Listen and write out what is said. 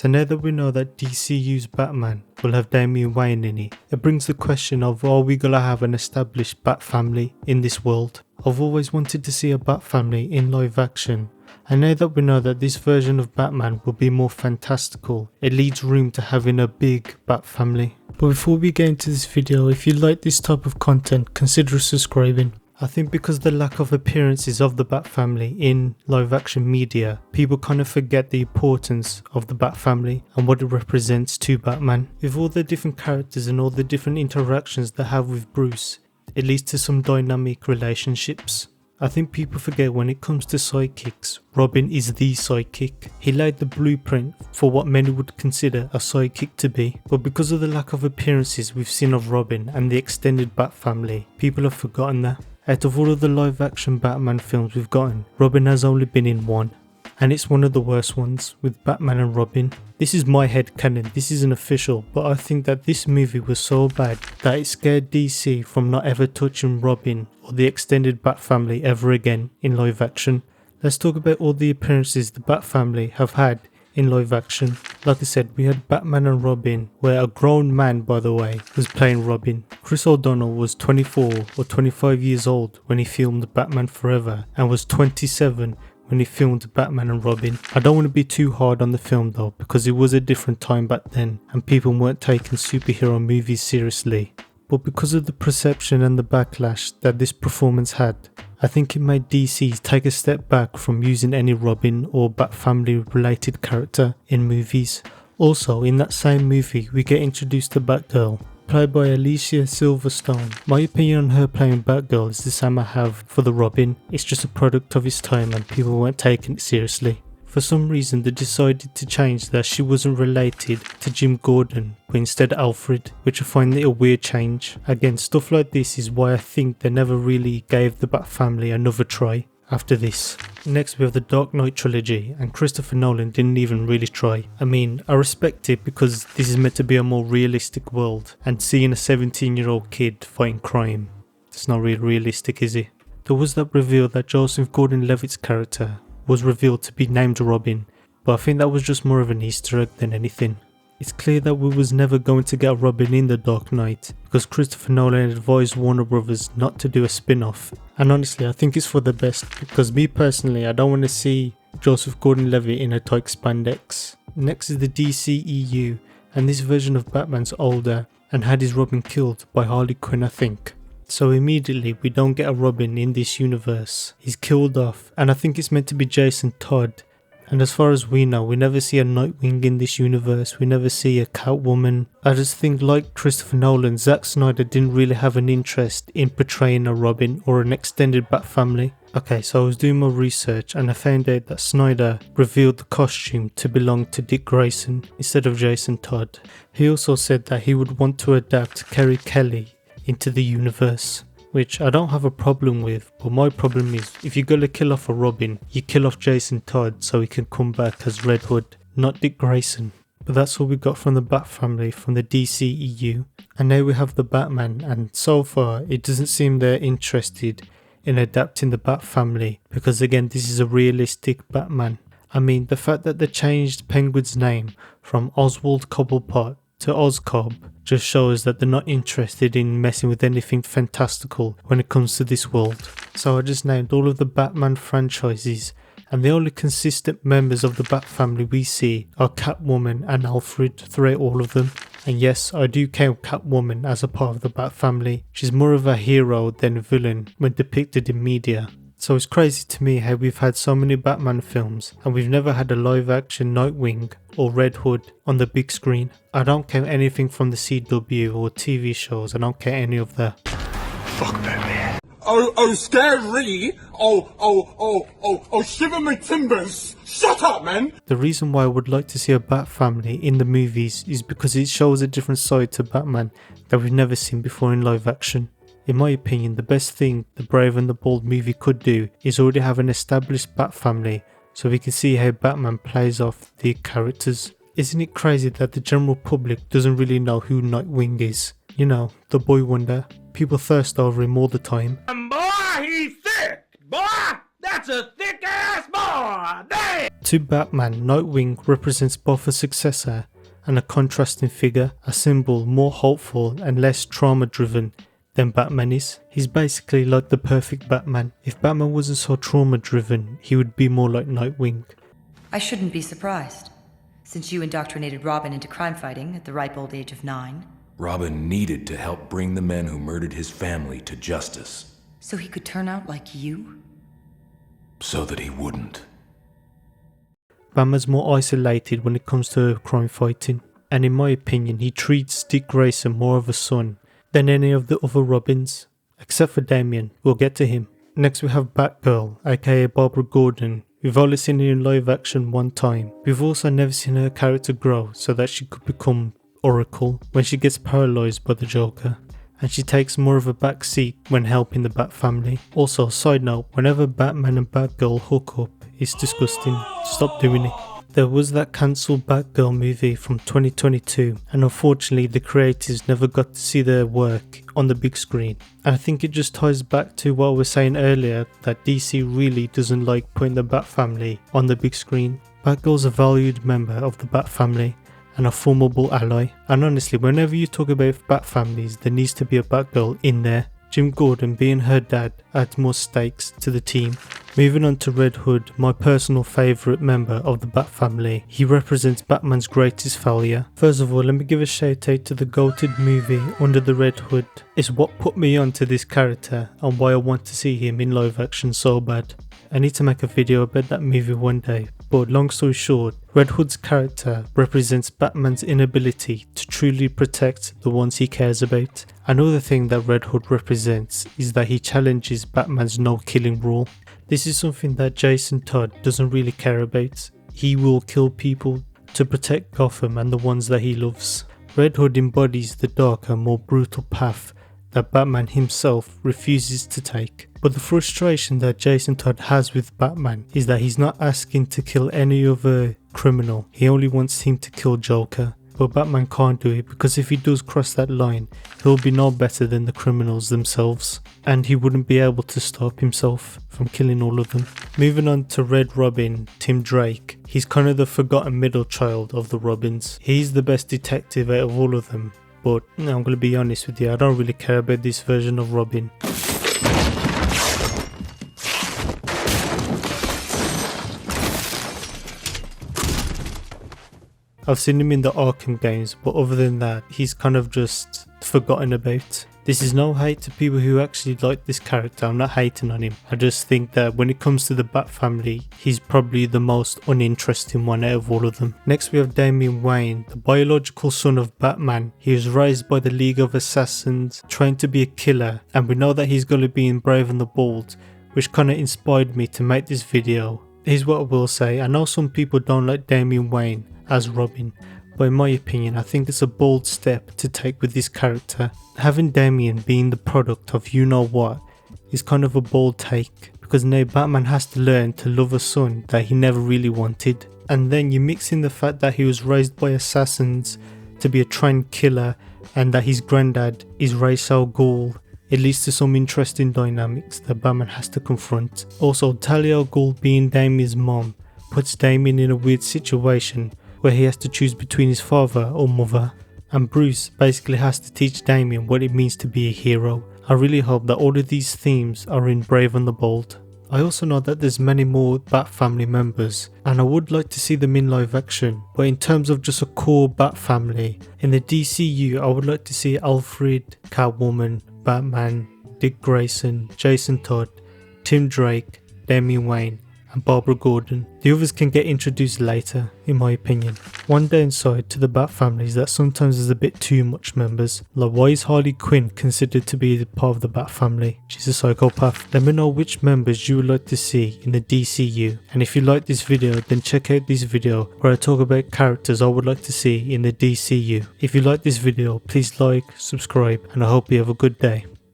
So now that we know that DCU's Batman will have Damian Wayne in it brings the question of, are we gonna have an established Bat family in this world? I've always wanted to see a Bat family in live action, and now that we know that this version of Batman will be more fantastical, it leaves room to having a big Bat family. But before we get into this video, if you like this type of content, consider subscribing. I think because of the lack of appearances of the Bat family in live action media, people kind of forget the importance of the Bat family and what it represents to Batman. With all the different characters and all the different interactions they have with Bruce, it leads to some dynamic relationships. I think people forget when it comes to sidekicks, Robin is the sidekick. He laid the blueprint for what many would consider a sidekick to be, but because of the lack of appearances we've seen of Robin and the extended Bat family, people have forgotten that. Out of all of the live action Batman films we've gotten, Robin has only been in one, and it's one of the worst ones, with Batman and Robin. This is my headcanon, this isn't official, but I think that this movie was so bad that it scared DC from not ever touching Robin or the extended Bat family ever again in live action. Let's talk about all the appearances the Bat family have had in live action. Like I said, we had Batman and Robin, where a grown man, by the way, was playing Robin. Chris O'Donnell was 24 or 25 years old when he filmed Batman Forever and was 27 when he filmed Batman and Robin. I don't want to be too hard on the film though, because it was a different time back then and people weren't taking superhero movies seriously. But because of the perception and the backlash that this performance had, I think it made DC take a step back from using any Robin or Bat family related character in movies. Also, in that same movie we get introduced to Batgirl, played by Alicia Silverstone. My opinion on her playing Batgirl is the same I have for the Robin. It's just a product of its time and people weren't taking it seriously. For some reason they decided to change that she wasn't related to Jim Gordon, but instead Alfred, which I find a weird change. Again, stuff like this is why I think they never really gave the Bat family another try after this. Next we have the Dark Knight trilogy, and Christopher Nolan didn't even really try. I mean, I respect it because this is meant to be a more realistic world, and seeing a 17-year-old kid fighting crime, it's not really realistic, is it? There was that reveal that Joseph Gordon-Levitt's character was revealed to be named Robin, but I think that was just more of an Easter egg than anything. It's clear that we was never going to get Robin in The Dark Knight because Christopher Nolan advised Warner Brothers not to do a spin-off, and honestly I think it's for the best, because me personally I don't want to see Joseph Gordon-Levitt in a tight spandex. Next is the DCEU, and this version of Batman's older and had his Robin killed by Harley Quinn, I think. So immediately we don't get a Robin in this universe. He's killed off, and I think it's meant to be Jason Todd. And as far as we know, we never see a Nightwing in this universe, we never see a Catwoman. I just think, like Christopher Nolan, Zack Snyder didn't really have an interest in portraying a Robin or an extended Bat family. Okay, so I was doing my research and I found out that Snyder revealed the costume to belong to Dick Grayson instead of Jason Todd. He also said that he would want to adapt Kerry Kelly into the universe, which I don't have a problem with, but my problem is if you're gonna kill off a Robin, you kill off Jason Todd so he can come back as Red Hood, not Dick Grayson. But that's all we got from the Bat family from the DCEU, and now we have the Batman, and so far it doesn't seem they're interested in adapting the Bat family, because again this is a realistic Batman. I mean, the fact that they changed Penguin's name from Oswald Cobblepot to Oscob just shows that they're not interested in messing with anything fantastical when it comes to this world. So I just named all of the Batman franchises, and the only consistent members of the Bat family we see are Catwoman and Alfred throughout all of them. And yes, I do count Catwoman as a part of the Bat family. She's more of a hero than a villain when depicted in media. So it's crazy to me how we've had so many Batman films and we've never had a live action Nightwing or Red Hood on the big screen. I don't count anything from the CW or TV shows, I don't count any of that. Fuck Batman. Oh, scary! Oh, shiver my timbers! Shut up, man! The reason why I would like to see a Bat family in the movies is because it shows a different side to Batman that we've never seen before in live action. In my opinion, the best thing the Brave and the Bold movie could do is already have an established Bat family so we can see how Batman plays off the characters. Isn't it crazy that the general public doesn't really know who Nightwing is? You know, the boy wonder. People thirst over him all the time. Boy, he's thick! Boy, that's a thick ass boy! Damn! To Batman, Nightwing represents both a successor and a contrasting figure, a symbol more hopeful and less trauma driven than Batman is. He's basically like the perfect Batman. If Batman wasn't so trauma driven, he would be more like Nightwing. I shouldn't be surprised, since you indoctrinated Robin into crime fighting at the ripe old age of 9. Robin needed to help bring the men who murdered his family to justice. So he could turn out like you? So that he wouldn't. Batman's more isolated when it comes to crime fighting, and in my opinion he treats Dick Grayson more of a son than any of the other Robins, except for Damian. We'll get to him. Next we have Batgirl, aka Barbara Gordon. We've only seen her in live action one time. We've also never seen her character grow so that she could become Oracle when she gets paralysed by the Joker, and she takes more of a back seat when helping the Bat family. Also, side note, whenever Batman and Batgirl hook up, it's disgusting. Stop doing it. There was that cancelled Batgirl movie from 2022, and unfortunately the creators never got to see their work on the big screen. And I think it just ties back to what I was saying earlier, that DC really doesn't like putting the Bat family on the big screen. Batgirl's a valued member of the Bat family and a formidable ally, and honestly whenever you talk about Bat families there needs to be a Batgirl in there. Jim Gordon being her dad adds more stakes to the team. Moving on to Red Hood, my personal favourite member of the Bat family. He represents Batman's greatest failure. First of all, let me give a shout out to the goated movie Under the Red Hood. It's what put me onto this character and why I want to see him in live action so bad. I need to make a video about that movie one day, but long story short, Red Hood's character represents Batman's inability to truly protect the ones he cares about. Another thing that Red Hood represents is that he challenges Batman's no-killing rule. This is something that Jason Todd doesn't really care about. He will kill people to protect Gotham and the ones that he loves. Red Hood embodies the darker, more brutal path that Batman himself refuses to take. But the frustration that Jason Todd has with Batman is that he's not asking to kill any other criminal, he only wants him to kill Joker. But Batman can't do it, because if he does cross that line, he'll be no better than the criminals themselves, and he wouldn't be able to stop himself from killing all of them. Moving on to Red Robin, Tim Drake. He's kind of the forgotten middle child of the Robins. He's the best detective out of all of them, but I'm going to be honest with you, I don't really care about this version of Robin. I've seen him in the Arkham games, but other than that, he's kind of just forgotten about. This is no hate to people who actually like this character, I'm not hating on him. I just think that when it comes to the Bat family, he's probably the most uninteresting one out of all of them. Next we have Damian Wayne, the biological son of Batman. He was raised by the League of Assassins, trained to be a killer, and we know that he's going to be in Brave and the Bold, which kind of inspired me to make this video. Here's what I will say, I know some people don't like Damian Wayne as Robin, but in my opinion I think it's a bold step to take with this character. Having Damian being the product of you know what is kind of a bold take, because now Batman has to learn to love a son that he never really wanted, and then you mix in the fact that he was raised by assassins to be a trained killer and that his granddad is Ra's al Ghul. It leads to some interesting dynamics that Batman has to confront. Also, Talia al Ghul being Damian's mom puts Damian in a weird situation where he has to choose between his father or mother, and Bruce basically has to teach Damian what it means to be a hero. I really hope that all of these themes are in Brave and the Bold. I also know that there's many more Bat family members and I would like to see them in live action, but in terms of just a core Bat family, in the DCU I would like to see Alfred, Catwoman, Batman, Dick Grayson, Jason Todd, Tim Drake, Damian Wayne and Barbara Gordon. The others can get introduced later, in my opinion. One downside to the Bat family is that sometimes there's a bit too much members. Like, why is Harley Quinn considered to be part of the Bat family? She's a psychopath. Let me know which members you would like to see in the DCU. And if you like this video, then check out this video where I talk about characters I would like to see in the DCU. If you like this video, please like, subscribe, and I hope you have a good day.